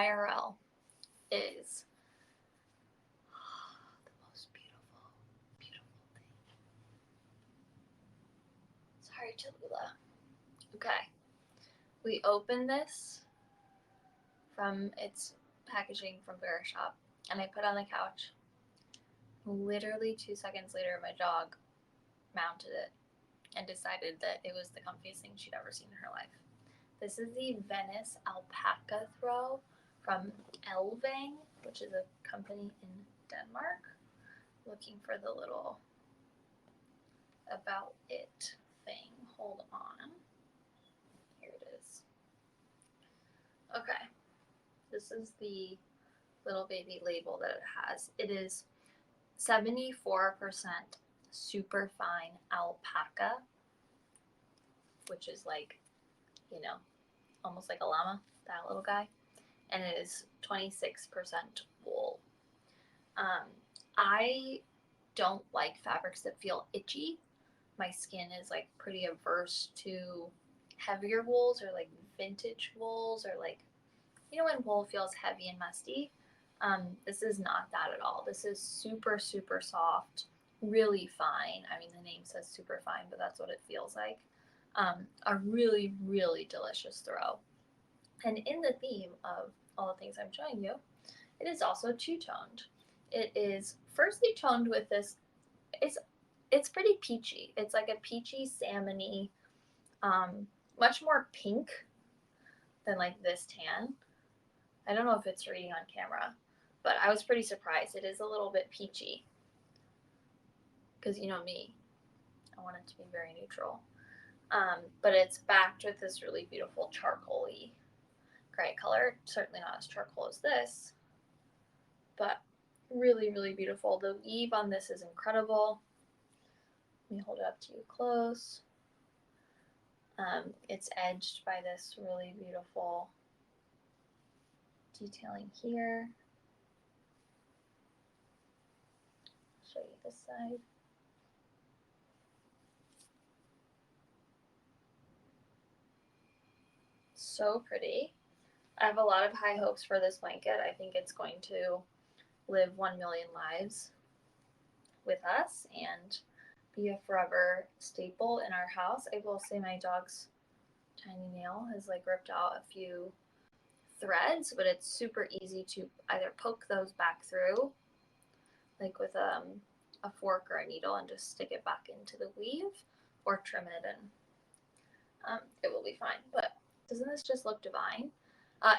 IRL is the most beautiful, beautiful thing. Sorry, Cholula. Okay. We opened this from its packaging from Verishop, and I put it on the couch. Literally 2 seconds later, my dog mounted it and decided that it was the comfiest thing she'd ever seen in her life. This is the Venice Alpaca throw from Elvang, which is a company in Denmark. Looking for the little about it thing. Hold on. Here it is. Okay. This is the little baby label that it has. It is 74% super fine alpaca, which is like, you know, almost like a llama, that little guy. And it is 26% wool. I don't like fabrics that feel itchy. My skin is like pretty averse to heavier wools or like vintage wools or like, you know, when wool feels heavy and musty. This is not that at all. This is super, super soft, really fine. I mean, the name says super fine, but that's what it feels like. A really, really delicious throw. And in the theme of all the things I'm showing you, it is also two-toned. It is firstly toned with this, it's pretty peachy. It's like a peachy, salmony, much more pink than like this tan. I don't know if it's reading on camera, but I was pretty surprised. It is a little bit peachy because you know me, I want it to be very neutral. But it's backed with this really beautiful charcoal-y gray color. Certainly not as charcoal as this, but really, really beautiful. The weave on this is incredible. Let me hold it up to you close. It's edged by this really beautiful detailing here. I'll show you this side. So pretty. I have a lot of high hopes for this blanket. I think it's going to live 1 million lives with us and be a forever staple in our house. I will say my dog's tiny nail has like ripped out a few threads, but it's super easy to either poke those back through like with a fork or a needle and just stick it back into the weave, or trim it and it will be fine. But doesn't this just look divine?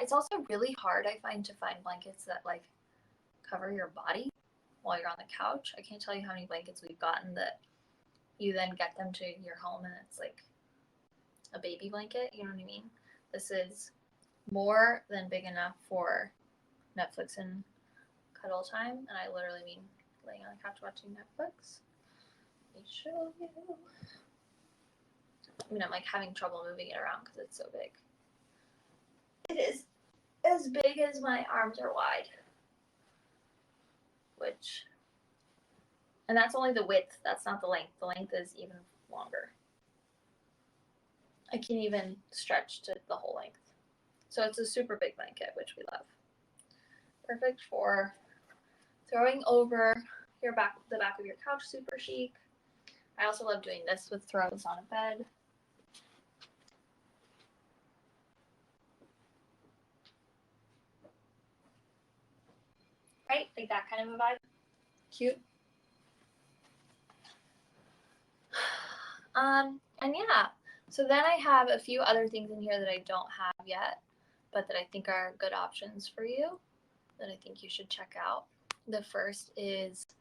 It's also really hard, I find, to find blankets that like cover your body while you're on the couch. I can't tell you how many blankets we've gotten that you then get them to your home and it's like a baby blanket, you know what I mean? This is more than big enough for Netflix and cuddle time, and I literally mean laying on the couch watching Netflix. Let me show you. I mean, I'm like having trouble moving it around because it's so big. It is as big as my arms are wide, which, and that's only the width, that's not the length. The length is even longer. I can even stretch to the whole length. So it's a super big blanket, which we love. Perfect for throwing over your back, the back of your couch, super chic. I also love doing this with throws on a bed. Right? Like that kind of a vibe. Cute. And yeah, so then I have a few other things in here that I don't have yet, but that I think are good options for you, that I think you should check out. The first is